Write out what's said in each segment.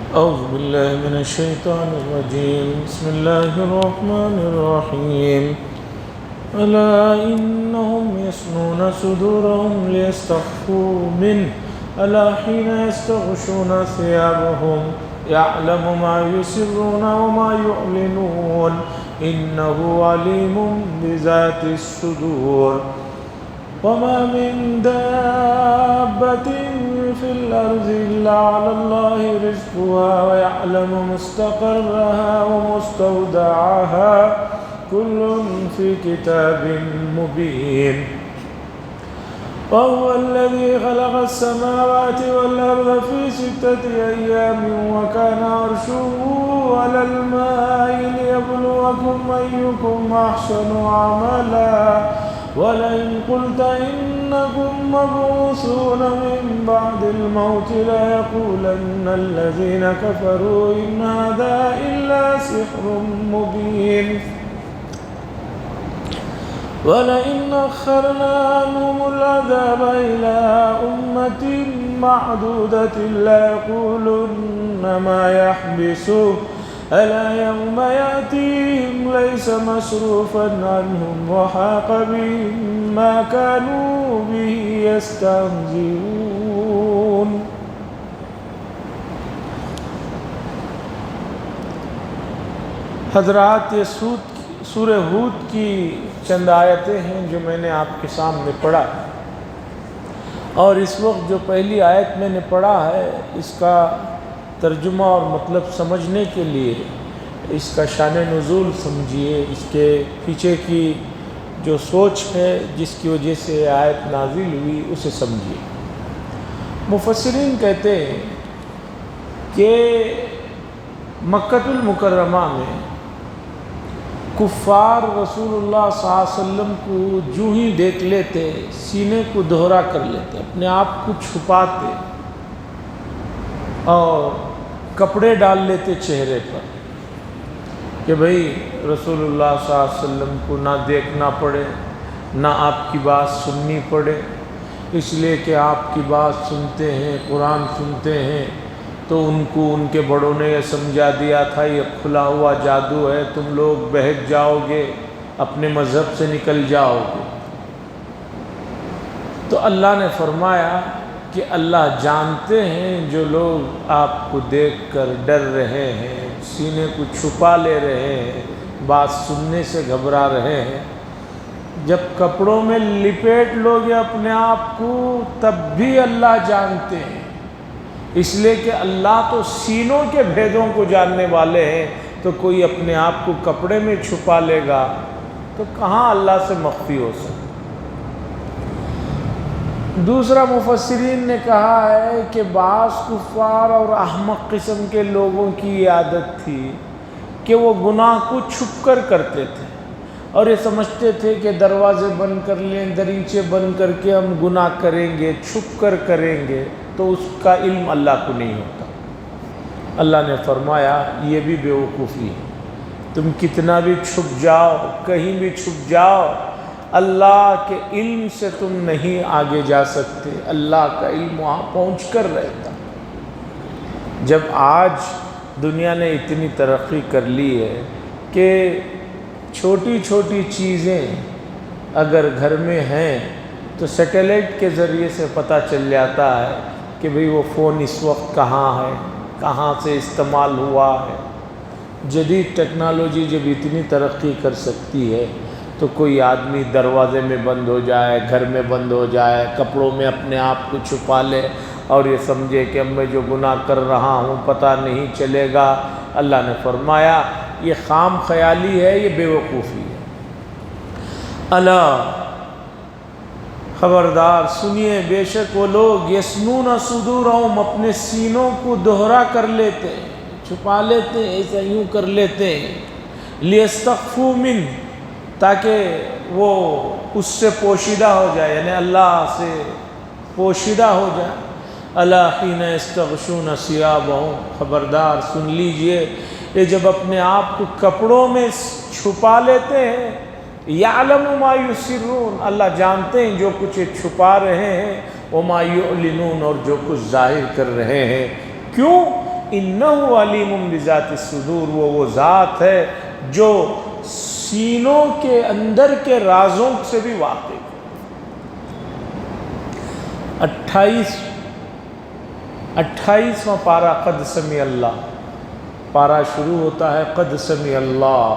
أعوذ بالله من الشيطان الرجيم. بسم الله الرحمن الرحيم. ألا إنهم يثنون صدورهم ليستخفوا منه ألا حين يستغشون ثيابهم يعلم ما يسرون وما يعلنون إنه عليم بذات الصدور. وما من دابة في الأرض إلا على الله رزقها ويعلم مستقرها ومستودعها كل في كتاب مبين. وهو الذي خلق السماوات والأرض في 6 أيام وكان عرشه على الماء ليبلوكم أيكم أحسن عملا ولئن قلت إنكم مبعوثون من بعد الموت ليقولن الذين كفروا إن هذا إلا سحر مبين. ولئن أخرنا عنهم العذاب إلى أمة معدودة ليقولن ما يحبسوه ألا يوم يأتيهم ليس مصروفا عنهم وحاق بهم ما كانوا به يستهزئون. حضرات، یہ سورہ ہود کی چند آیتیں ہیں جو میں نے آپ کے سامنے پڑھا، اور اس وقت جو پہلی آیت میں نے پڑھا ہے اس کا ترجمہ اور مطلب سمجھنے کے لیے اس کا شان نزول سمجھیے، اس کے پیچھے کی جو سوچ ہے جس کی وجہ سے آیت نازل ہوئی اسے سمجھیے۔ مفسرین کہتے ہیں کہ مکہ المکرمہ میں کفار رسول اللہ صلی اللہ علیہ وسلم کو جو ہی دیکھ لیتے سینے کو دوہرا کر لیتے، اپنے آپ کو چھپاتے اور کپڑے ڈال لیتے چہرے پر کہ بھئی رسول اللہ صلی اللہ علیہ وسلم کو نہ دیکھنا پڑے نہ آپ کی بات سننی پڑے، اس لیے کہ آپ کی بات سنتے ہیں، قرآن سنتے ہیں تو ان کو ان کے بڑوں نے یہ سمجھا دیا تھا یہ کھلا ہوا جادو ہے، تم لوگ بہک جاؤ گے، اپنے مذہب سے نکل جاؤ گے۔ تو اللہ نے فرمایا کہ اللہ جانتے ہیں جو لوگ آپ کو دیکھ کر ڈر رہے ہیں، سینے کو چھپا لے رہے ہیں، بات سننے سے گھبرا رہے ہیں، جب کپڑوں میں لپیٹ لوگے اپنے آپ کو تب بھی اللہ جانتے ہیں، اس لیے کہ اللہ تو سینوں کے بھیدوں کو جاننے والے ہیں، تو کوئی اپنے آپ کو کپڑے میں چھپا لے گا تو کہاں اللہ سے مخفی ہو سکتا۔ دوسرا مفسرین نے کہا ہے کہ بعض کفار اور احمق قسم کے لوگوں کی یہ عادت تھی کہ وہ گناہ کو چھپ کر کرتے تھے اور یہ سمجھتے تھے کہ دروازے بند کر لیں، دریچے بند کر کے ہم گناہ کریں گے، چھپ کر کریں گے تو اس کا علم اللہ کو نہیں ہوتا۔ اللہ نے فرمایا یہ بھی بیوقوفی ہے، تم کتنا بھی چھپ جاؤ، کہیں بھی چھپ جاؤ، اللہ کے علم سے تم نہیں آگے جا سکتے، اللہ کا علم وہاں پہنچ کر رہتا۔ جب آج دنیا نے اتنی ترقی کر لی ہے کہ چھوٹی چھوٹی چیزیں اگر گھر میں ہیں تو سیٹلائٹ کے ذریعے سے پتہ چل جاتا ہے کہ بھئی وہ فون اس وقت کہاں ہے، کہاں سے استعمال ہوا ہے۔ جدید ٹیکنالوجی جب اتنی ترقی کر سکتی ہے تو کوئی آدمی دروازے میں بند ہو جائے، گھر میں بند ہو جائے، کپڑوں میں اپنے آپ کو چھپا لے اور یہ سمجھے کہ اب میں جو گناہ کر رہا ہوں پتہ نہیں چلے گا۔ اللہ نے فرمایا یہ خام خیالی ہے، یہ بیوقوفی ہے۔ الا خبردار سنیے، بے شک وہ لوگ یسنون صدورہم اپنے سینوں کو دوہرا کر لیتے ہیں، چھپا لیتے ہیں، ایسا یوں کر لیتے ہیں، لیستخفوا منہ تاکہ وہ اس سے پوشیدہ ہو جائے، یعنی اللہ سے پوشیدہ ہو جائے۔ الا حین یستغشون ثیابہم، خبردار سن لیجئے، یہ جب اپنے آپ کو کپڑوں میں چھپا لیتے ہیں، یعلم ما یسرون، اللہ جانتے ہیں جو کچھ چھپا رہے ہیں، وما یعلنون، اور جو کچھ ظاہر کر رہے ہیں۔ کیوں؟ انہ علیم بذات الصدور، وہ ذات ہے جو سینوں کے اندر کے رازوں سے بھی واقف ہے۔ 28واں پارہ قد سمع اللہ، پارہ شروع ہوتا ہے قد سمع اللہ،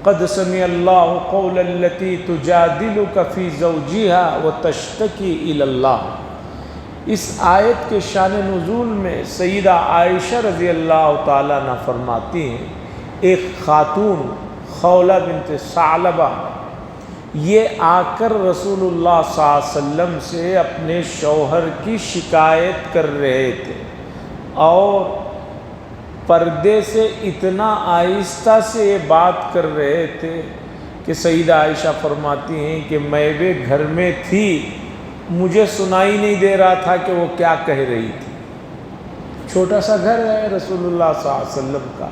قد سمع اللہ قول التی تجادلک فی زوجها وتشتکی الی اللہ۔ اس آیت کے شان نزول میں سیدہ عائشہ رضی اللہ تعالیٰ عنہ فرماتی ہیں، ایک خاتون خولہ بنت ثعلبہ یہ آ کر رسول اللہ صلی اللہ علیہ وسلم سے اپنے شوہر کی شکایت کر رہے تھے، اور پردے سے اتنا آہستہ سے یہ بات کر رہے تھے کہ سیدہ عائشہ فرماتی ہیں کہ میں بھی گھر میں تھی، مجھے سنائی نہیں دے رہا تھا کہ وہ کیا کہہ رہی تھی۔ چھوٹا سا گھر ہے رسول اللہ صلی اللہ علیہ وسلم کا،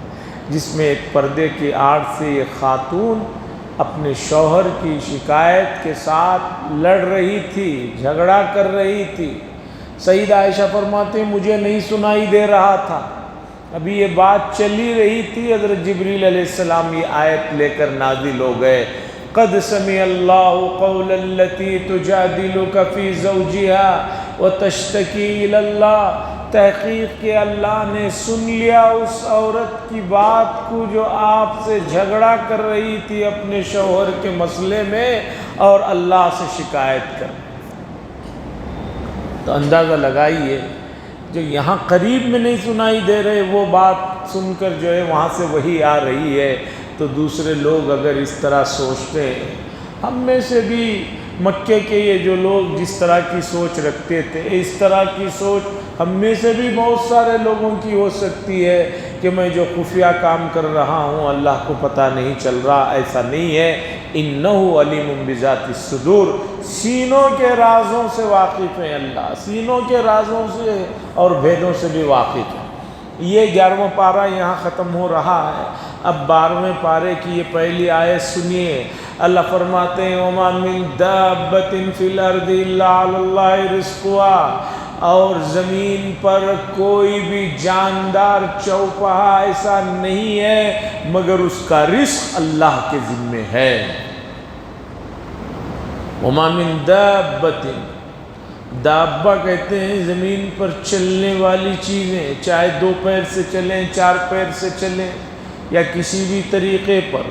جس میں ایک پردے کی آڑ سے یہ خاتون اپنے شوہر کی شکایت کے ساتھ لڑ رہی تھی، جھگڑا کر رہی تھی۔ سیدہ عائشہ فرماتے ہیں مجھے نہیں سنائی دے رہا تھا، ابھی یہ بات چلی رہی تھی، حضرت جبریل علیہ السلام یہ آیت لے کر نازل ہو گئے، قد سمع اللہ قول التی تجادلک فی زوجها وتشتکی الی اللہ۔ تحقیق کہ اللہ نے سن لیا اس عورت کی بات کو جو آپ سے جھگڑا کر رہی تھی اپنے شوہر کے مسئلے میں، اور اللہ سے شکایت کر۔ تو اندازہ لگائیے، جو یہاں قریب میں نہیں سنائی دے رہے وہ بات سن کر جو ہے وہاں سے وہی آ رہی ہے، تو دوسرے لوگ اگر اس طرح سوچتے ہیں، ہم میں سے بھی مکے کے یہ جو لوگ جس طرح کی سوچ رکھتے تھے، اس طرح کی سوچ ہم میں سے بھی بہت سارے لوگوں کی ہو سکتی ہے کہ میں جو خفیہ کام کر رہا ہوں اللہ کو پتہ نہیں چل رہا۔ ایسا نہیں ہے، انہ علیم بذات الصدور، سینوں کے رازوں سے واقف ہے اللہ، سینوں کے رازوں سے اور بھیدوں سے بھی واقف ہے۔ یہ 11واں پارہ یہاں ختم ہو رہا ہے۔ اب 12ویں پارے کی یہ پہلی آیت سنیے، اللہ فرماتے ہیں وَمَا مِن دَابَّةٍ فِي الْأَرْضِ إِلَّا عَلَى اللَّهِ رِزْقُهَا، اور زمین پر کوئی بھی جاندار چوپہا ایسا نہیں ہے مگر اس کا رزق اللہ کے ذمے ہے۔ وَمَا مِن دَابَّةٍ، دابہ کہتے ہیں زمین پر چلنے والی چیزیں، چاہے 2 پیر سے چلیں، 4 پیر سے چلیں، یا کسی بھی طریقے پر۔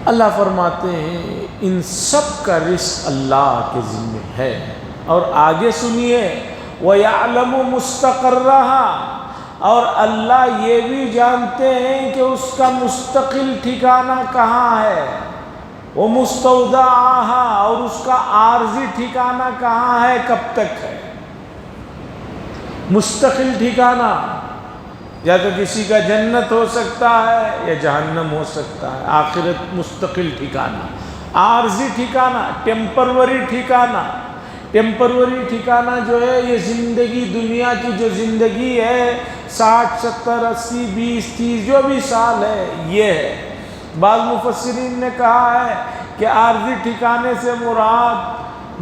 اللہ فرماتے ہیں ان سب کا رزق اللہ کے ذمے ہے۔ اور آگے سنیے وَيَعْلَمُ مُسْتَقَرَّهَا، اور اللہ یہ بھی جانتے ہیں کہ اس کا مستقل ٹھکانہ کہاں ہے، وہ مستودعها، اور اس کا عارضی ٹھکانہ کہاں ہے، کب تک ہے۔ مستقل ٹھکانہ یا تو کسی کا جنت ہو سکتا ہے یا جہنم ہو سکتا ہے، آخرت مستقل ٹھکانہ۔ عارضی ٹھکانہ، ٹیمپروری ٹھکانہ، ٹیمپروری ٹھکانہ جو ہے یہ زندگی، دنیا کی جو زندگی ہے 60 70 80 20 30 جو بھی سال ہے یہ ہے۔ بعض مفسرین نے کہا ہے کہ عارضی ٹھکانے سے مراد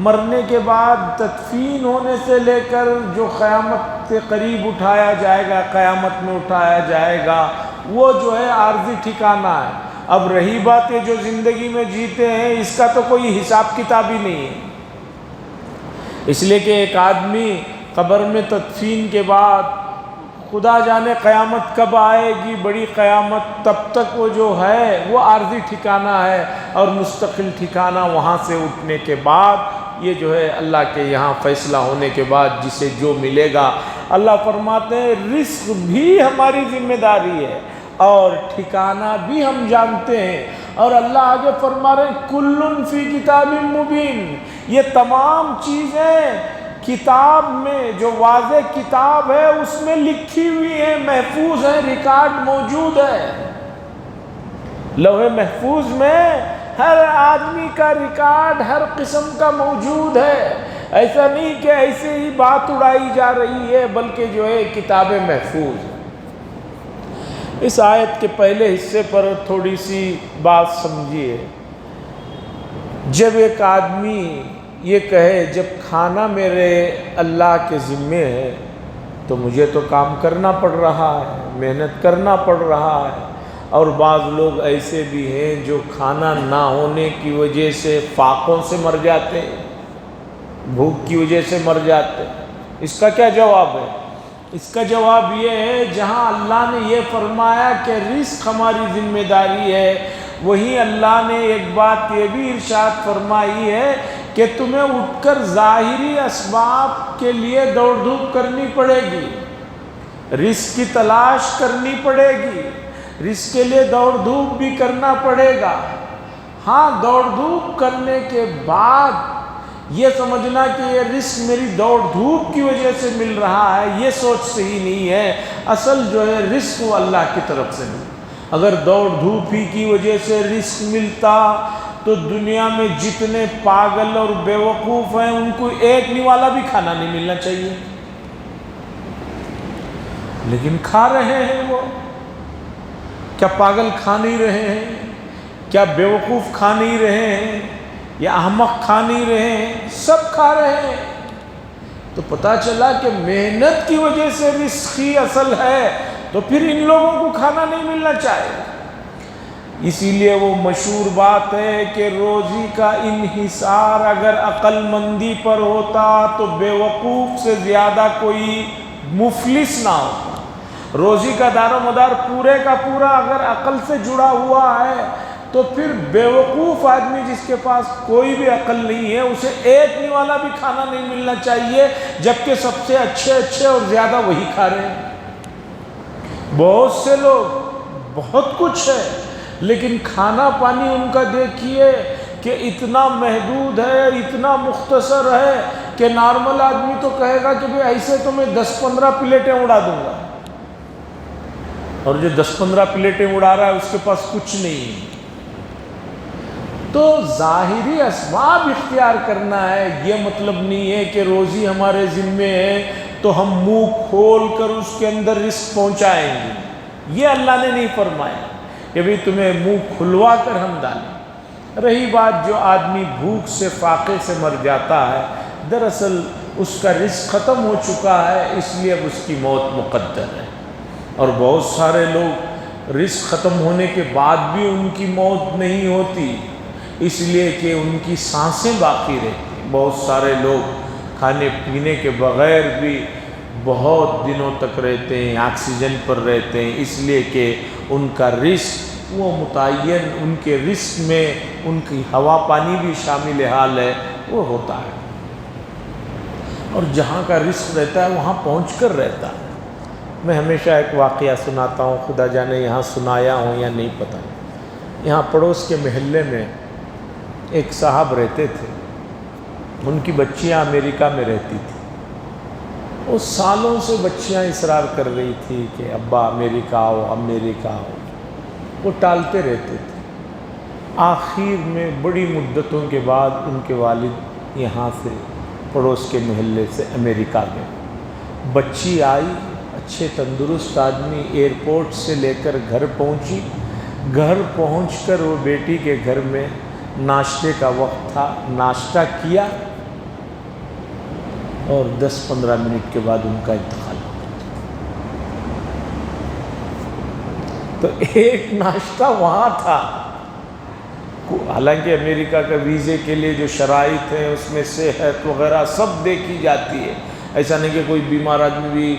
مرنے کے بعد تدفین ہونے سے لے کر جو قیامت کے قریب اٹھایا جائے گا، قیامت میں اٹھایا جائے گا، وہ جو ہے عارضی ٹھکانہ ہے۔ اب رہی بات یہ جو زندگی میں جیتے ہیں اس کا تو کوئی حساب کتاب ہی نہیں ہے، اس لیے کہ ایک آدمی قبر میں تدفین کے بعد خدا جانے قیامت کب آئے گی، بڑی قیامت، تب تک وہ جو ہے وہ عارضی ٹھکانہ ہے، اور مستقل ٹھکانہ وہاں سے اٹھنے کے بعد یہ جو ہے اللہ کے یہاں فیصلہ ہونے کے بعد جسے جو ملے گا۔ اللہ فرماتے ہیں رزق بھی ہماری ذمہ داری ہے اور ٹھکانہ بھی ہم جانتے ہیں، اور اللہ آگے فرما رہے ہیں کل فی کتاب مبین، یہ تمام چیزیں کتاب میں جو واضح کتاب ہے اس میں لکھی ہوئی ہیں، محفوظ ہیں، ریکارڈ موجود ہے۔ لوح محفوظ میں ہر آدمی کا ریکارڈ ہر قسم کا موجود ہے، ایسا نہیں کہ ایسے ہی بات اڑائی جا رہی ہے، بلکہ جو ہے کتابیں محفوظ ہیں۔ اس آیت کے پہلے حصے پر تھوڑی سی بات سمجھیے۔ جب ایک آدمی یہ کہے جب کھانا میرے اللہ کے ذمے ہے تو مجھے تو کام کرنا پڑ رہا ہے، محنت کرنا پڑ رہا ہے۔ اور بعض لوگ ایسے بھی ہیں جو کھانا نہ ہونے کی وجہ سے فاقوں سے مر جاتے ہیں، بھوک کی وجہ سے مر جاتے ہیں۔ اس کا کیا جواب ہے؟ اس کا جواب یہ ہے، جہاں اللہ نے یہ فرمایا کہ رزق ہماری ذمہ داری ہے، وہیں اللہ نے ایک بات یہ بھی ارشاد فرمائی ہے کہ تمہیں اٹھ کر ظاہری اسباب کے لیے دوڑ دھوپ کرنی پڑے گی، رزق کی تلاش کرنی پڑے گی، رزق کے لیے دوڑ دھوپ بھی کرنا پڑے گا۔ ہاں، دوڑ دھوپ کرنے کے بعد یہ سمجھنا کہ یہ رزق میری دوڑ دھوپ کی وجہ سے مل رہا ہے، یہ سوچ صحیح نہیں ہے۔ اصل جو ہے رزق وہ اللہ کی طرف سے ملتا۔ اگر دوڑ دھوپ ہی کی وجہ سے رزق ملتا تو دنیا میں جتنے پاگل اور بیوقوف ہیں ان کو ایک نوالا بھی کھانا نہیں ملنا چاہیے، لیکن کھا رہے ہیں وہ۔ کیا پاگل کھا نہیں رہے ہیں؟ کیا بیوقوف کھا نہیں رہے ہیں؟ یا احمق کھا نہیں رہے ہیں؟ سب کھا رہے ہیں۔ تو پتہ چلا کہ محنت کی وجہ سے رزق ہی اصل ہے، تو پھر ان لوگوں کو کھانا نہیں ملنا چاہیے۔ اسی لیے وہ مشہور بات ہے کہ روزی کا انحصار اگر عقل مندی پر ہوتا تو بیوقوف سے زیادہ کوئی مفلس نہ ہوتا۔ روزی کا دار و مدار پورے کا پورا اگر عقل سے جڑا ہوا ہے تو پھر بیوقوف آدمی جس کے پاس کوئی بھی عقل نہیں ہے اسے ایک نوالا بھی کھانا نہیں ملنا چاہیے، جبکہ سب سے اچھے اور زیادہ وہی کھا رہے ہیں۔ بہت سے لوگ بہت کچھ ہے، لیکن کھانا پانی ان کا دیکھیے کہ اتنا محدود ہے، اتنا مختصر ہے کہ نارمل آدمی تو کہے گا کہ ایسے تو میں 10-15 پلیٹیں اڑا دوں گا، اور جو 10-15 پلیٹیں اڑا رہا ہے اس کے پاس کچھ نہیں۔ تو ظاہری اسباب اختیار کرنا ہے، یہ مطلب نہیں ہے کہ روزی ہمارے ذمے ہے تو ہم منہ کھول کر اس کے اندر رزق پہنچائیں گے۔ یہ اللہ نے نہیں فرمایا کہ بھی تمہیں منہ کھلوا کر ہم ڈالیں۔ رہی بات جو آدمی بھوک سے فاقے سے مر جاتا ہے، دراصل اس کا رزق ختم ہو چکا ہے، اس لیے اب اس کی موت مقدر ہے۔ اور بہت سارے لوگ رزق ختم ہونے کے بعد بھی ان کی موت نہیں ہوتی، اس لیے کہ ان کی سانسیں باقی رہتی۔ بہت سارے لوگ کھانے پینے کے بغیر بھی بہت دنوں تک رہتے ہیں، آکسیجن پر رہتے ہیں، اس لیے کہ ان کا رزق وہ متعین، ان کے رزق میں ان کی ہوا پانی بھی شامل حال ہے، وہ ہوتا ہے۔ اور جہاں کا رزق رہتا ہے وہاں پہنچ کر رہتا ہے۔ میں ہمیشہ ایک واقعہ سناتا ہوں، خدا جانے یہاں سنایا ہوں یا نہیں پتہ۔ یہاں پڑوس کے محلے میں ایک صاحب رہتے تھے، ان کی بچیاں امریکہ میں رہتی تھیں۔ وہ سالوں سے بچیاں اصرار کر رہی تھی کہ ابا امریکہ آؤ، امریکہ آؤ، وہ ٹالتے رہتے تھے۔ آخر میں بڑی مدتوں کے بعد ان کے والد یہاں سے پڑوس کے محلے سے امریکہ گئے۔ بچی آئی، اچھے تندرست آدمی، ایئرپورٹ سے لے کر گھر پہنچی۔ گھر پہنچ کر وہ بیٹی کے گھر میں ناشتے کا وقت تھا، ناشتہ کیا اور 10-15 منٹ کے بعد ان کا انتقال ہو گیا۔ تو ایک ناشتہ وہاں تھا، حالانکہ امریکہ کا ویزے کے لیے جو شرائط ہیں اس میں صحت وغیرہ سب دیکھی جاتی ہے، ایسا نہیں کہ کوئی بیمار آدمی بھی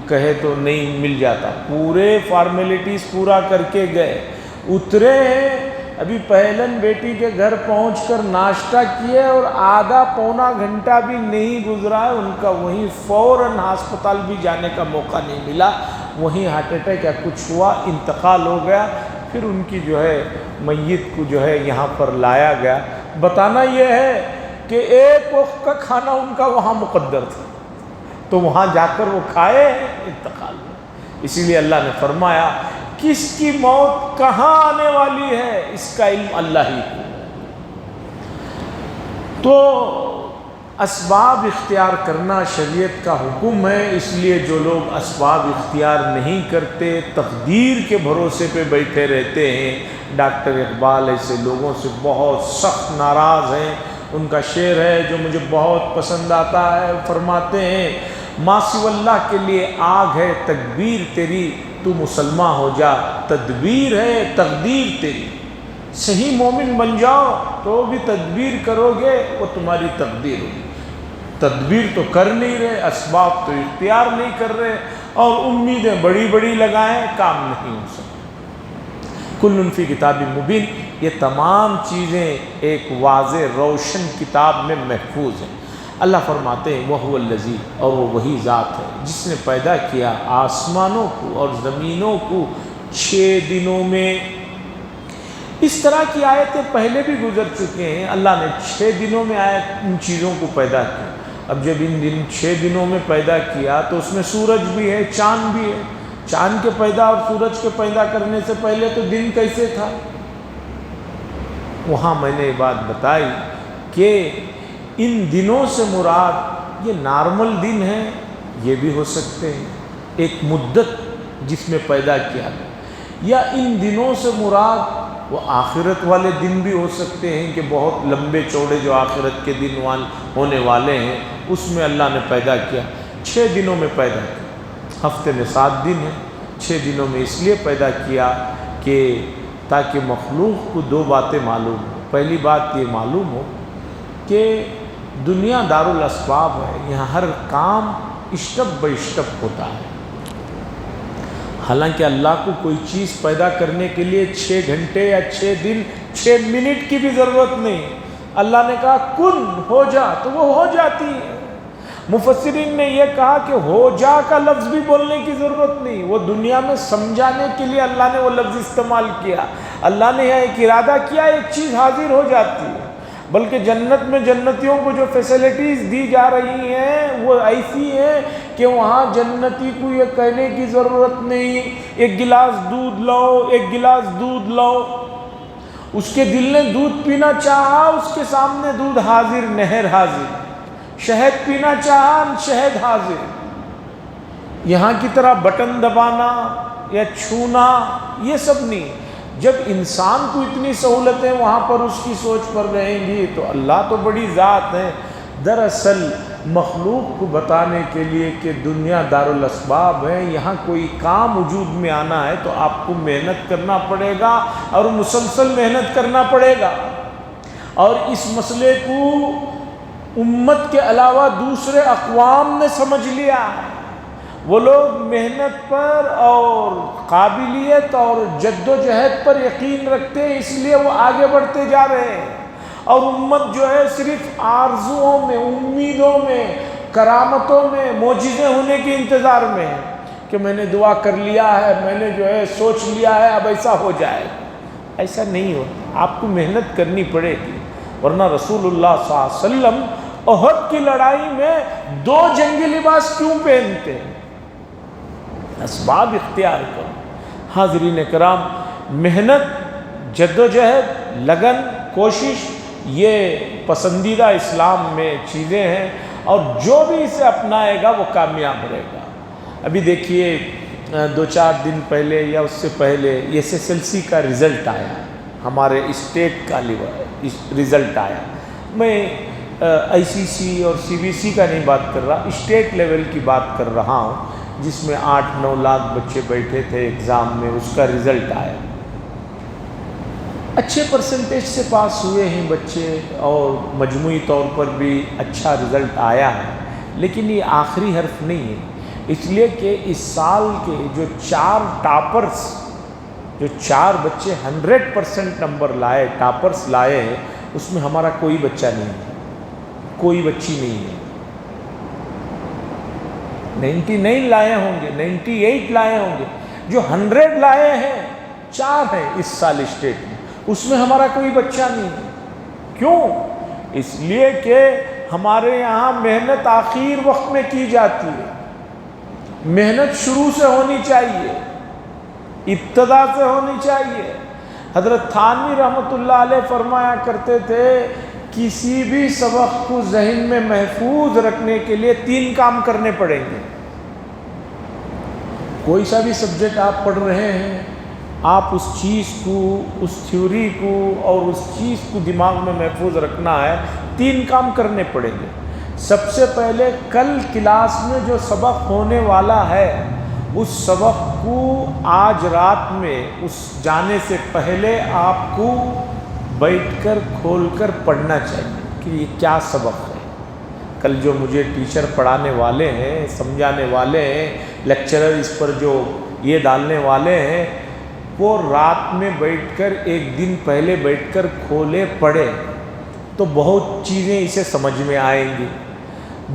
کہے تو نہیں مل جاتا، پورے فارمیلٹیز پورا کر کے گئے، اترے ہیں۔ ابھی پہلن بیٹی کے گھر پہنچ کر ناشتہ کیے اور آدھا پونا گھنٹہ بھی نہیں گزرا ہے ان کا وہیں فوراً ہسپتال بھی جانے کا موقع نہیں ملا، وہیں ہارٹ اٹیک یا کچھ ہوا، انتقال ہو گیا۔ پھر ان کی جو ہے میت کو جو ہے یہاں پر لایا گیا۔ بتانا یہ ہے کہ ایک وقت کا کھانا ان کا وہاں مقدر تھا، تو وہاں جا کر وہ کھائے، انتقال ہوا۔ اسی لیے اللہ نے فرمایا کس کی موت کہاں آنے والی ہے اس کا علم اللہ ہی کو۔ تو اسباب اختیار کرنا شریعت کا حکم ہے، اس لیے جو لوگ اسباب اختیار نہیں کرتے، تقدیر کے بھروسے پہ بیٹھے رہتے ہیں، ڈاکٹر اقبال ایسے لوگوں سے بہت سخت ناراض ہیں۔ ان کا شعر ہے جو مجھے بہت پسند آتا ہے، فرماتے ہیں ماں سوی اللہ کے لیے آگ ہے تکبیر تیری، تو مسلمان ہو جا تدبیر ہے تقدیر تیری۔ صحیح مومن بن جاؤ تو بھی تدبیر کرو گے وہ تمہاری تقدیر ہوگی۔ تدبیر تو کر نہیں رہے، اسباب تو اختیار نہیں کر رہے، اور امیدیں بڑی بڑی لگائیں، کام نہیں ہو سکتا۔ کل فی کتاب مبین، یہ تمام چیزیں ایک واضح روشن کتاب میں محفوظ ہیں۔ اللہ فرماتے ہیں وَهُوَ الَّذِي، اور وہ وہی ذات ہے جس نے پیدا کیا آسمانوں کو اور زمینوں کو 6 دنوں میں۔ اس طرح کی آیتیں پہلے بھی گزر چکے ہیں۔ اللہ نے 6 دنوں میں ان چیزوں کو پیدا کیا۔ اب جب ان 6 دنوں میں پیدا کیا تو اس میں سورج بھی ہے، چاند بھی ہے۔ چاند کے پیدا اور سورج کے پیدا کرنے سے پہلے تو دن کیسے تھا؟ وہاں میں نے یہ بات بتائی کہ ان دنوں سے مراد یہ نارمل دن ہیں، یہ بھی ہو سکتے ہیں، ایک مدت جس میں پیدا کیا گیا، یا ان دنوں سے مراد وہ آخرت والے دن بھی ہو سکتے ہیں کہ بہت لمبے چوڑے جو آخرت کے دن ہونے والے ہیں اس میں اللہ نے پیدا کیا۔ 6 دنوں میں پیدا کیا۔ ہفتے میں 7 دن ہیں، 6 دنوں میں اس لیے پیدا کیا کہ تاکہ مخلوق کو 2 باتیں معلوم ہوں۔ پہلی بات یہ معلوم ہو کہ دنیا دارالاسباب ہے، یہاں ہر کام اسٹپ بائی اسٹپ ہوتا ہے۔ حالانکہ اللہ کو کوئی چیز پیدا کرنے کے لیے 6 گھنٹے یا 6 دن 6 منٹ کی بھی ضرورت نہیں۔ اللہ نے کہا کن ہو جا تو وہ ہو جاتی ہے۔ مفسرین نے یہ کہا کہ ہو جا کا لفظ بھی بولنے کی ضرورت نہیں، وہ دنیا میں سمجھانے کے لیے اللہ نے وہ لفظ استعمال کیا۔ اللہ نے یہاں ایک ارادہ کیا، ایک چیز حاضر ہو جاتی ہے۔ بلکہ جنت میں جنتیوں کو جو فیسلٹیز دی جا رہی ہیں وہ ایسی ہیں کہ وہاں جنتی کو یہ کہنے کی ضرورت نہیں ایک گلاس دودھ لاؤ، ایک گلاس دودھ لاؤ۔ اس کے دل نے دودھ پینا چاہا، اس کے سامنے دودھ حاضر، نہر حاضر۔ شہد پینا چاہا، شہد حاضر۔ یہاں کی طرح بٹن دبانا یا چھونا یہ سب نہیں۔ جب انسان کو اتنی سہولتیں وہاں پر اس کی سوچ پر رہیں گی تو اللہ تو بڑی ذات ہے۔ دراصل مخلوق کو بتانے کے لیے کہ دنیا دارالاسباب ہے، یہاں کوئی کام وجود میں آنا ہے تو آپ کو محنت کرنا پڑے گا اور مسلسل محنت کرنا پڑے گا۔ اور اس مسئلے کو امت کے علاوہ دوسرے اقوام نے سمجھ لیا ہے۔ وہ لوگ محنت پر اور قابلیت اور جد و جہد پر یقین رکھتے ہیں، اس لیے وہ آگے بڑھتے جا رہے ہیں۔ اور امت جو ہے صرف آرزوؤں میں، امیدوں میں، کرامتوں میں، معجزے ہونے کے انتظار میں ہے کہ میں نے دعا کر لیا ہے، میں نے جو ہے سوچ لیا ہے اب ایسا ہو جائے۔ ایسا نہیں ہوتا، آپ کو محنت کرنی پڑے گی، ورنہ رسول اللہ صلی اللہ علیہ وسلم احد کی لڑائی میں 2 جنگی لباس کیوں پہنتے ہیں؟ اسباب اختیار کرو۔ حاضرین کرام، محنت، جد و جہد، لگن، کوشش یہ پسندیدہ اسلام میں چیزیں ہیں، اور جو بھی اسے اپنائے گا وہ کامیاب رہے گا۔ ابھی دیکھیے 2-4 دن پہلے یا اس سے پہلے SSLC کا رزلٹ آیا، ہمارے اسٹیٹ کا رزلٹ آیا۔ میں ICC اور CBC کا نہیں بات کر رہا، اسٹیٹ لیول کی بات کر رہا ہوں، جس میں 8-9 لاکھ بچے بیٹھے تھے ایگزام میں۔ اس کا رزلٹ آیا، اچھے پرسنٹیج سے پاس ہوئے ہیں بچے، اور مجموعی طور پر بھی اچھا رزلٹ آیا ہے۔ لیکن یہ آخری حرف نہیں ہے، اس لیے کہ اس سال کے جو 4 ٹاپرز، جو 4 بچے 100% نمبر لائے، ٹاپرز لائے ہیں، اس میں ہمارا کوئی بچہ نہیں ہے، کوئی بچی نہیں ہے۔ 99 لائے ہوں گے، 98 لائے ہوں گے، جو 100 لائے ہیں 4 ہیں اس سال اسٹیٹ میں، اس میں ہمارا کوئی بچہ نہیں ہے۔ کیوں؟ اس لیے کہ ہمارے یہاں محنت آخر وقت میں کی جاتی ہے، محنت شروع سے ہونی چاہیے، ابتدا سے ہونی چاہیے۔ حضرت تھانوی رحمۃ اللہ علیہ فرمایا کرتے تھے کسی بھی سبق کو ذہن میں محفوظ رکھنے کے لیے 3 کام کرنے پڑیں گے۔ کوئی سا بھی سبجیکٹ آپ پڑھ رہے ہیں، آپ اس چیز کو، اس تھیوری کو اور اس چیز کو دماغ میں محفوظ رکھنا ہے، 3 کام کرنے پڑیں گے۔ سب سے پہلے کل کلاس میں جو سبق ہونے والا ہے اس سبق کو آج رات میں اس جانے سے پہلے آپ کو بیٹھ کر کھول کر پڑھنا چاہیے کہ یہ کیا سبق ہے۔ کل جو مجھے ٹیچر پڑھانے والے ہیں، سمجھانے والے ہیں، لیکچرر اس پر جو یہ ڈالنے والے ہیں، وہ رات میں بیٹھ کر ایک دن پہلے بیٹھ کر کھولے پڑھے تو بہت چیزیں اسے سمجھ میں آئیں گی۔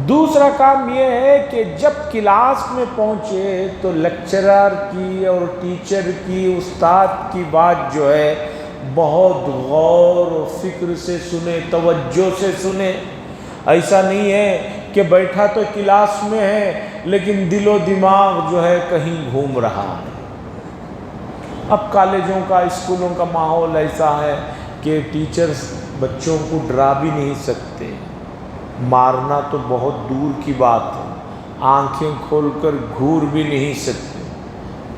دوسرا کام یہ ہے کہ جب کلاس میں پہنچے تو لیکچرر کی اور ٹیچر کی، استاد کی بات جو ہے بہت غور و فکر سے سنے، توجہ سے سنے۔ ایسا نہیں ہے کہ بیٹھا تو کلاس میں ہے لیکن دل و دماغ جو ہے کہیں گھوم رہا ہے۔ اب کالجوں کا، اسکولوں کا ماحول ایسا ہے کہ ٹیچرز بچوں کو ڈرا بھی نہیں سکتے، مارنا تو بہت دور کی بات ہے، آنکھیں کھول کر گھور بھی نہیں سکتے۔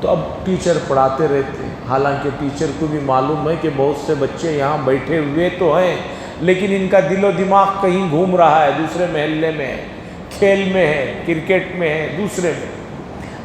تو اب ٹیچر پڑھاتے رہتے ہیں، حالانکہ ٹیچر کو بھی معلوم ہے کہ بہت سے بچے یہاں بیٹھے ہوئے تو ہیں لیکن ان کا دل و دماغ کہیں گھوم رہا ہے، دوسرے محلے میں ہے، کھیل میں ہے، کرکٹ میں ہے، دوسرے میں۔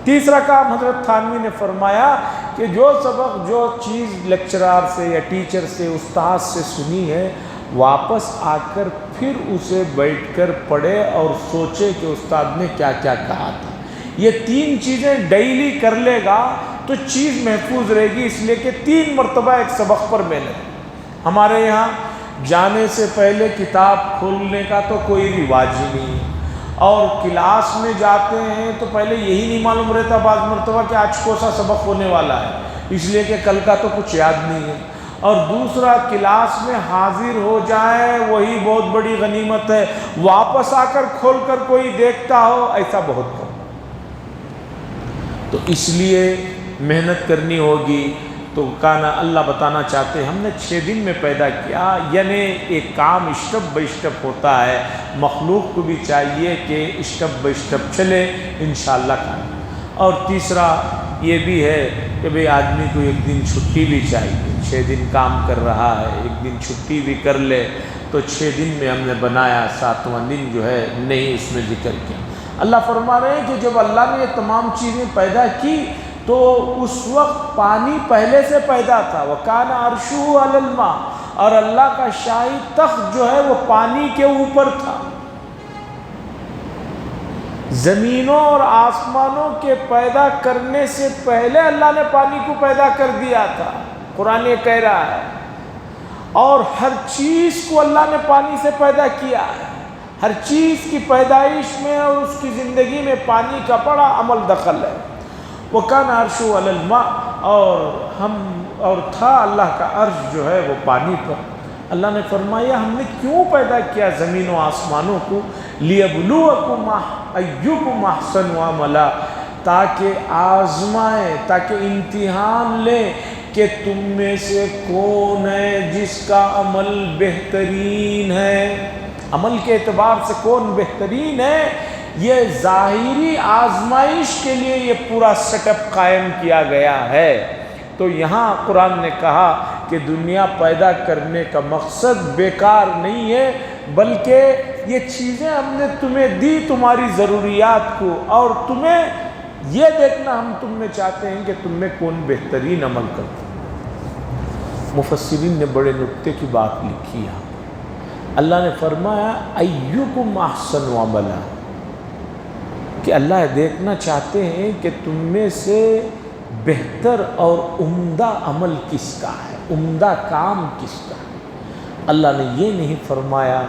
تیسرا کام حضرت تھانوی نے فرمایا کہ جو سبق، جو چیز لیکچرار سے یا ٹیچر سے، استاد سے سنی ہے، واپس آ کر پھر اسے بیٹھ کر پڑھے اور سوچے کہ استاد نے کیا کیا کہا تھا۔ یہ 3 چیزیں ڈیلی کر لے گا تو چیز محفوظ رہے گی، اس لیے کہ 3 مرتبہ ایک سبق پر محنت۔ ہمارے یہاں جانے سے پہلے کتاب کھولنے کا تو کوئی رواج ہی نہیں ہے، اور کلاس میں جاتے ہیں تو پہلے یہی نہیں معلوم رہتا بعض مرتبہ کہ آج کون سا سبق ہونے والا ہے، اس لیے کہ کل کا تو کچھ یاد نہیں ہے۔ اور دوسرا، کلاس میں حاضر ہو جائے وہی بہت بڑی غنیمت ہے، واپس آ کر کھول کر کوئی دیکھتا ہو ایسا بہت کم۔ تو اس لیے محنت کرنی ہوگی۔ تو کہنا اللہ بتانا چاہتے ہیں ہم نے 6 دن میں پیدا کیا، یعنی ایک کام اسٹپ بائی اسٹپ ہوتا ہے، مخلوق کو بھی چاہیے کہ اسٹپ بائی اسٹپ چلے انشاءاللہ کام۔ اور تیسرا یہ بھی ہے کہ بھئی آدمی کو ایک دن چھٹی بھی چاہیے، 6 دن کام کر رہا ہے، ایک دن چھٹی بھی کر لے۔ تو 6 دن میں ہم نے بنایا، 7واں دن جو ہے نہیں اس میں ذکر کیا۔ اللہ فرما رہے ہیں کہ جب اللہ نے یہ تمام چیزیں پیدا کی تو اس وقت پانی پہلے سے پیدا تھا، وَكَانَ عَرْشُهُ عَلَى الْمَاءِ، اور اللہ کا شاہی تخت جو ہے وہ پانی کے اوپر تھا۔ زمینوں اور آسمانوں کے پیدا کرنے سے پہلے اللہ نے پانی کو پیدا کر دیا تھا، قرآن یہ کہہ رہا ہے۔ اور ہر چیز کو اللہ نے پانی سے پیدا کیا ہے، ہر چیز کی پیدائش میں اور اس کی زندگی میں پانی کا بڑا عمل دخل ہے۔ وَكَانَ عَرْشُهُ عَلَى الْمَاءِ، اور تھا اللہ کا عرش جو ہے وہ پانی پر۔ اللہ نے فرمایا ہم نے کیوں پیدا کیا زمین و آسمانوں کو؟ لِيَبْلُوَكُمْ أَيُّكُمْ أَحْسَنُ عَمَلًا، تاکہ آزمائیں، تاکہ امتحان لیں کہ تم میں سے کون ہے جس کا عمل بہترین ہے، عمل کے اعتبار سے کون بہترین ہے۔ یہ ظاہری آزمائش کے لیے یہ پورا سیٹ اپ قائم کیا گیا ہے۔ تو یہاں قرآن نے کہا کہ دنیا پیدا کرنے کا مقصد بیکار نہیں ہے، بلکہ یہ چیزیں ہم نے تمہیں دی تمہاری ضروریات کو، اور تمہیں یہ دیکھنا ہم تم میں چاہتے ہیں کہ تم میں کون بہترین عمل کرتا ہے۔ مفسرین نے بڑے نکتے کی بات لکھی ہے۔ اللہ نے فرمایا ایُّکم احسن عملا، کہ اللہ دیکھنا چاہتے ہیں کہ تم میں سے بہتر اور عمدہ عمل کس کا ہے، عمدہ کام کس کا ہے۔ اللہ نے یہ نہیں فرمایا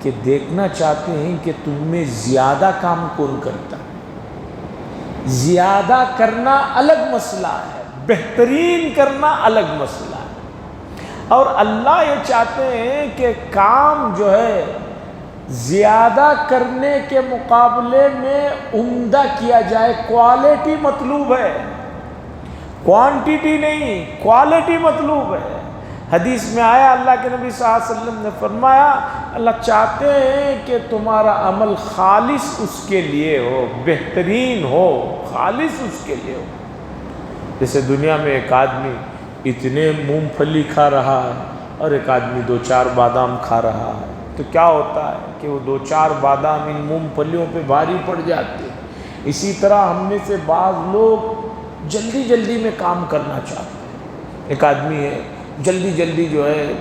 کہ دیکھنا چاہتے ہیں کہ تم میں زیادہ کام کون کرتا ہے۔ زیادہ کرنا الگ مسئلہ ہے، بہترین کرنا الگ مسئلہ ہے۔ اور اللہ یہ چاہتے ہیں کہ کام جو ہے زیادہ کرنے کے مقابلے میں عمدہ کیا جائے، کوالٹی مطلوب ہے، کوانٹیٹی نہیں، کوالٹی مطلوب ہے۔ حدیث میں آیا اللہ کے نبی صلی اللہ علیہ وسلم نے فرمایا اللہ چاہتے ہیں کہ تمہارا عمل خالص اس کے لیے ہو، بہترین ہو، خالص اس کے لیے ہو۔ جیسے دنیا میں ایک آدمی اتنے مونگ پھلی کھا رہا ہے اور ایک آدمی 2-4 بادام کھا رہا ہے، تو کیا ہوتا ہے کہ وہ 2-4 بادام ان مونگ پھلیوں پہ بھاری پڑ جاتے ہیں۔ اسی طرح ہم میں سے بعض لوگ جلدی جلدی میں کام کرنا چاہتے ہیں۔ ایک آدمی ہے جلدی جلدی جو ہے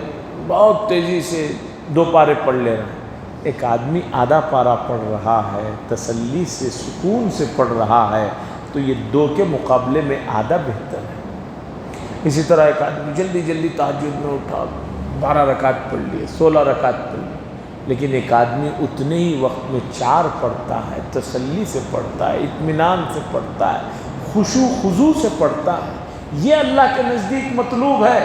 بہت تیزی سے 2 پارے پڑھ لے رہا ہے، ایک آدمی آدھا پارا پڑھ رہا ہے، تسلی سے سکون سے پڑھ رہا ہے، تو یہ 2 کے مقابلے میں آدھا بہتر ہے۔ اسی طرح ایک آدمی جلدی جلدی تہجد میں اٹھا 12 رکعت پڑھ لیے، 16 رکعت پڑھ لی، لیکن ایک آدمی اتنے ہی وقت میں 4 پڑھتا ہے، تسلی سے پڑھتا ہے، اطمینان سے پڑھتا ہے، خشوع خضوع سے پڑھتا ہے۔ یہ اللہ کے نزدیک مطلوب ہے۔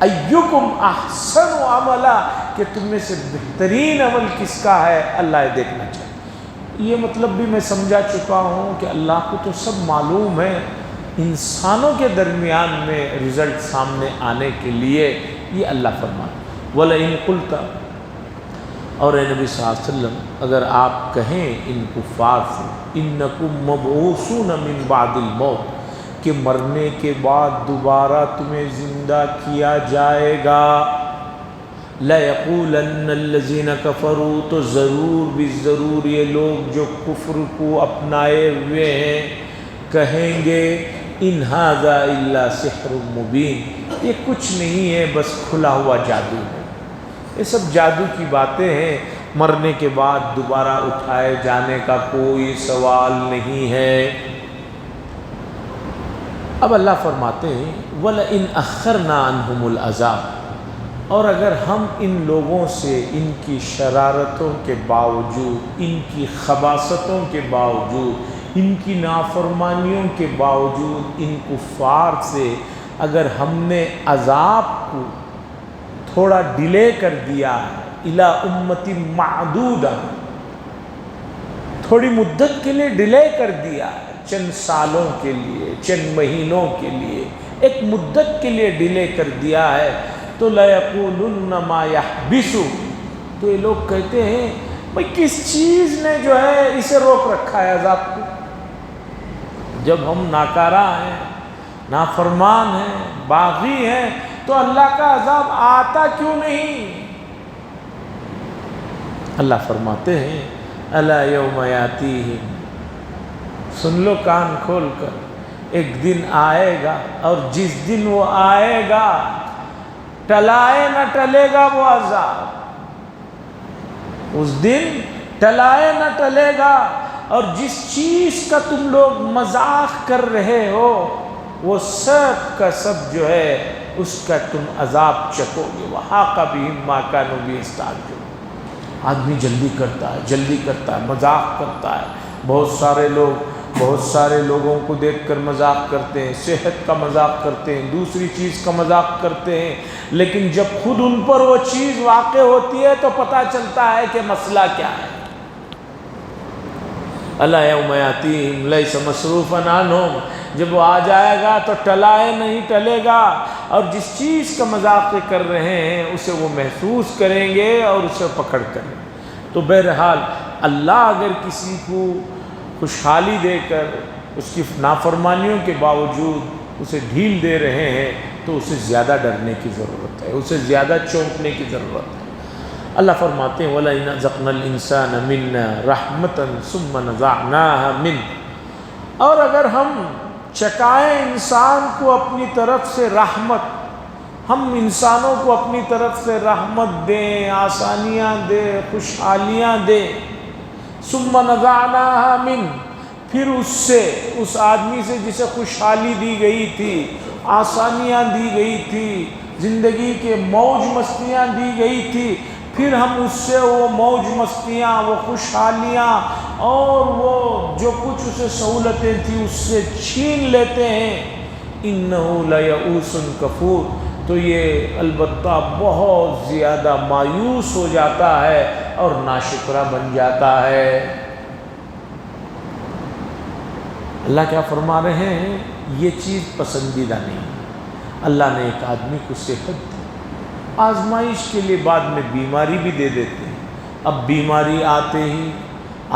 ایکم احسن عملا، کہ تم میں سے بہترین عمل کس کا ہے، اللہ یہ دیکھنا چاہے۔ یہ مطلب بھی میں سمجھا چکا ہوں کہ اللہ کو تو سب معلوم ہے، انسانوں کے درمیان میں رزلٹ سامنے آنے کے لیے یہ اللہ فرماتا ہے۔ وَلَئِن قُلْتَ، اور اے نبی صلی اللہ علیہ وسلم اگر آپ کہیں ان کفار سے، اِنَّكُمْ مَبْعُوثُونَ مِن بَعْدِ الْمَوْتِ، کہ مرنے کے بعد دوبارہ تمہیں زندہ کیا جائے گا، لَيَقُولَنَّ الَّذِينَ كَفَرُوا، تو ضرور بھی ضرور یہ لوگ جو کفر کو اپنائے ہوئے ہیں کہیں گے اِنْ هَذَا إِلَّا سِحْرٌ مُبِينٌ، یہ کچھ نہیں ہے بس کھلا ہوا جادو ہے۔ یہ سب جادو کی باتیں ہیں، مرنے کے بعد دوبارہ اٹھائے جانے کا کوئی سوال نہیں ہے۔ اب اللہ فرماتے ہیں وَلَئِنْ أَخَّرْنَا عَنْهُمُ الْعَذَابَ، اور اگر ہم ان لوگوں سے ان کی شرارتوں کے باوجود، ان کی خباثتوں کے باوجود، ان کی نافرمانیوں کے باوجود، ان کفار سے اگر ہم نے عذاب کو تھوڑا ڈیلے کر دیا ہے، اِلَىٰ أُمَّةٍ مَعْدُودَةٍ، تھوڑی مدت کے لیے ڈیلے کر دیا ہے، چند سالوں کے لیے، چند مہینوں کے لیے، ایک مدت کے لیے ڈیلے کر دیا ہے، تو لَيَقُولُنَّ مَا يَحْبِسُ، تو یہ لوگ کہتے ہیں بھئی کس چیز نے جو ہے اسے روک رکھا ہے عذاب کو؟ جب ہم ناکارہ ہیں، نافرمان ہیں، باغی ہیں، تو اللہ کا عذاب آتا کیوں نہیں؟ اللہ فرماتے ہیں اَلَا يَوْمَ يَأْتِيهِمْ، سن لو کان کھول کر، ایک دن آئے گا، اور جس دن وہ آئے گا ٹلائے نہ ٹلے گا وہ عذاب، اس دن ٹلائے نہ ٹلے گا، اور جس چیز کا تم لوگ مذاق کر رہے ہو وہ سب کا سب جو ہے اس کا تم عذاب چکو گے۔ وَحَاقَ بِهِم مَا كَانُوا بِهِ يَسْتَهْزِئُونَ، آدمی جلدی کرتا ہے، مذاق کرتا ہے، بہت سارے لوگوں کو دیکھ کر مذاق کرتے ہیں، صحت کا مذاق کرتے ہیں، دوسری چیز کا مذاق کرتے ہیں، لیکن جب خود ان پر وہ چیز واقع ہوتی ہے تو پتہ چلتا ہے کہ مسئلہ کیا ہے۔ اَلَا يَوْمَ يَأْتِيهِمْ لَيْسَ مَصْرُوفًا عَنْهُمْ، جب وہ آ جائے گا تو ٹلائے نہیں ٹلے گا، اور جس چیز کا مذاق کر رہے ہیں اسے وہ محسوس کریں گے اور اسے پکڑ کریں گے۔ تو بہرحال اللہ اگر کسی کو خوشحالی دے کر اس کی نافرمانیوں کے باوجود اسے ڈھیل دے رہے ہیں تو اسے زیادہ ڈرنے کی ضرورت ہے، اسے زیادہ چونکنے کی ضرورت ہے۔ اللہ فرماتے ہیں وَلَئِنْ أَذَقْنَا الْإِنسَانَ مِنَّا رَحْمَةً ثُمَّ نَزَعْنَاهَا مِنْهُ، اور اگر ہم چکائیں انسان کو اپنی طرف سے رحمت، ہم انسانوں کو اپنی طرف سے رحمت دیں، آسانیاں دیں، خوشحالیاں دیں، ثُمَّ نَزَعْنَاهَا مِنْهُ، پھر اس آدمی سے جسے خوشحالی دی گئی تھی، آسانیاں دی گئی تھی، زندگی کے موج مستیاں دی گئی تھی، پھر ہم اس سے وہ موج مستیاں، وہ خوشحالیاں اور وہ جو کچھ اسے سہولتیں تھیں اس سے چھین لیتے ہیں۔ إِنَّهُ لَيَئُوسٌ كَفُورٌ، تو یہ البتہ بہت زیادہ مایوس ہو جاتا ہے اور ناشکرہ بن جاتا ہے۔ اللہ کیا فرما رہے ہیں؟ یہ چیز پسندیدہ نہیں۔ اللہ نے ایک آدمی کو صحت دی، آزمائش کے لیے بعد میں بیماری بھی دے دیتے ہیں، اب بیماری آتے ہی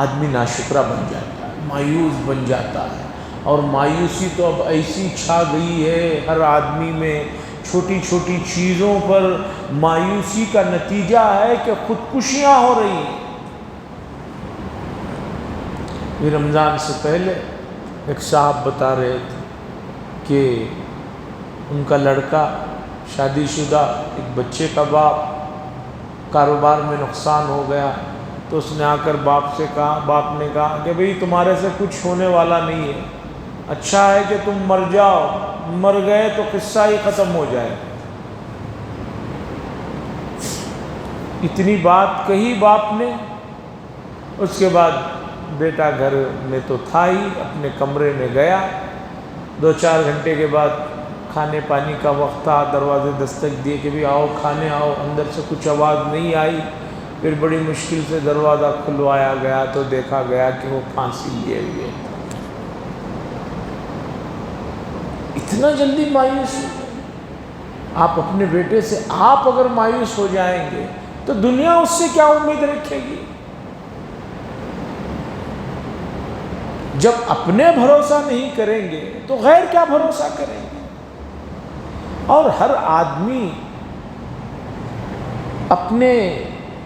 آدمی ناشکرہ بن جاتا ہے، مایوس بن جاتا ہے، اور مایوسی تو اب ایسی چھا گئی ہے ہر آدمی میں چھوٹی چھوٹی چیزوں پر مایوسی کا نتیجہ ہے کہ خودکشیاں ہو رہی ہیں۔ یہ رمضان سے پہلے ایک صاحب بتا رہے تھے کہ ان کا لڑکا شادی شدہ ایک بچے کا باپ، کاروبار میں نقصان ہو گیا، تو اس نے آ کر باپ نے کہا کہ بھئی تمہارے سے کچھ ہونے والا نہیں ہے، اچھا ہے کہ تم مر جاؤ، مر گئے تو قصہ ہی ختم ہو جائے۔ اتنی بات کہی باپ نے، اس کے بعد بیٹا گھر میں تو تھا ہی، اپنے کمرے میں گیا، 2-4 گھنٹے کے بعد کھانے پانی کا وقت تھا، دروازے دستک دیے کہ بھی آؤ کھانے آؤ، اندر سے کچھ آواز نہیں آئی، پھر بڑی مشکل سے دروازہ کھلوایا گیا تو دیکھا گیا کہ وہ پھانسی لیے ہوئے۔ اتنا جلدی مایوس آپ اپنے بیٹے سے آپ اگر مایوس ہو جائیں گے تو دنیا اس سے کیا امید رکھے گی؟ جب اپنے بھروسہ نہیں کریں گے تو غیر کیا بھروسہ کریں گے؟ اور ہر آدمی اپنے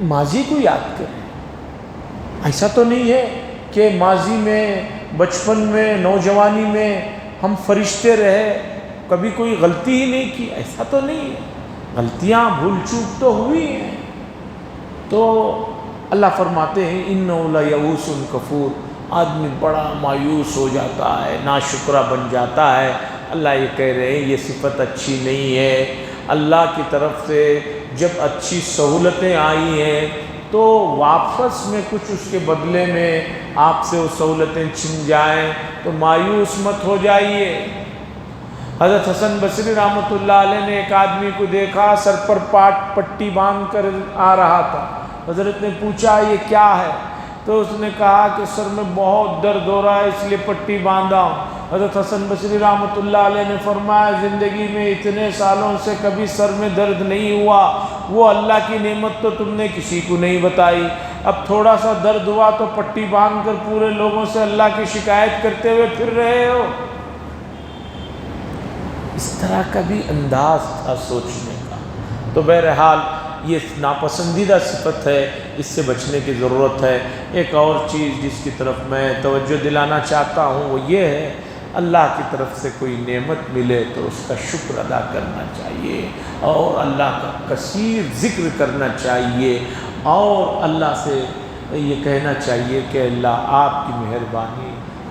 ماضی کو یاد کرے۔ ایسا تو نہیں ہے کہ ماضی میں، بچپن میں، نوجوانی میں ہم فرشتے رہے، کبھی کوئی غلطی ہی نہیں کی، ایسا تو نہیں ہے، غلطیاں بھول چوک تو ہوئی ہیں۔ تو اللہ فرماتے ہیں اِنَّهُ لَيَئُوسٌ کفور، آدمی بڑا مایوس ہو جاتا ہے، ناشکرہ بن جاتا ہے۔ اللہ یہ کہہ رہے ہیں یہ صفت اچھی نہیں ہے۔ اللہ کی طرف سے جب اچھی سہولتیں آئی ہیں تو واپس میں کچھ اس کے بدلے میں آپ سے وہ سہولتیں چھن جائیں تو مایوس مت ہو جائیے۔ حضرت حسن بصری رحمۃ اللہ علیہ نے ایک آدمی کو دیکھا، سر پر پٹی باندھ کر آ رہا تھا۔ حضرت نے پوچھا یہ کیا ہے؟ تو اس نے کہا کہ سر میں بہت درد ہو رہا ہے اس لیے پٹی باندھا ہوں۔ حضرت حسن بصری رحمۃ اللہ علیہ نے فرمایا زندگی میں اتنے سالوں سے کبھی سر میں درد نہیں ہوا، وہ اللہ کی نعمت تو تم نے کسی کو نہیں بتائی، اب تھوڑا سا درد ہوا تو پٹی باندھ کر پورے لوگوں سے اللہ کی شکایت کرتے ہوئے پھر رہے ہو۔ اس طرح کا بھی انداز تھا سوچنے کا۔ تو بہرحال یہ ناپسندیدہ صفت ہے، اس سے بچنے کی ضرورت ہے۔ ایک اور چیز جس کی طرف میں توجہ دلانا چاہتا ہوں وہ یہ ہے، اللہ کی طرف سے کوئی نعمت ملے تو اس کا شکر ادا کرنا چاہیے اور اللہ کا کثیر ذکر کرنا چاہیے، اور اللہ سے یہ کہنا چاہیے کہ اللہ آپ کی مہربانی،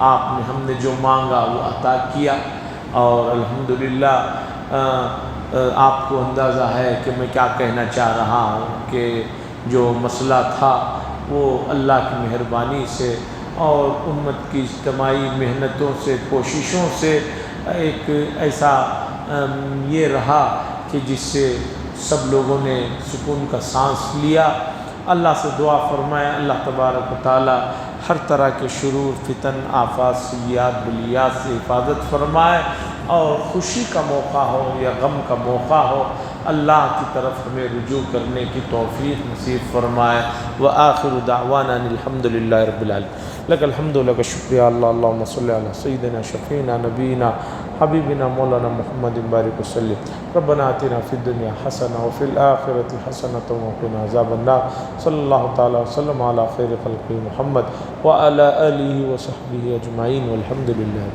آپ نے ہم نے جو مانگا وہ عطا کیا، اور الحمدللہ آپ کو اندازہ ہے کہ میں کیا کہنا چاہ رہا ہوں کہ جو مسئلہ تھا وہ اللہ کی مہربانی سے اور امت کی اجتماعی محنتوں سے، کوششوں سے ایک ایسا یہ رہا کہ جس سے سب لوگوں نے سکون کا سانس لیا۔ اللہ سے دعا فرمائے اللہ تبارک و تعالی ہر طرح کے شرور، فتن، آفات، سیئات، بلیات سے حفاظت فرمائے، اور خوشی کا موقع ہو یا غم کا موقع ہو اللہ کی طرف ہمیں رجوع کرنے کی توفیق نصیب فرمائے۔ وآخر دعوانا الحمد للہ رب العالمین۔ لک الحمد لک شکریہ اللہ، اللہم صلی علی سیدنا شفیعنا نبینا حبیبنا مولانا محمد بارک وسلم۔ ربنا آتنا فی الدنیا حسنہ وفی الآخرۃ حسنۃ وقنا عذاب النار۔ صلی اللہ تعالی وسلم علی خیر خلق محمد وعلی آلہ وصحبہ اجمعین والحمد للہ۔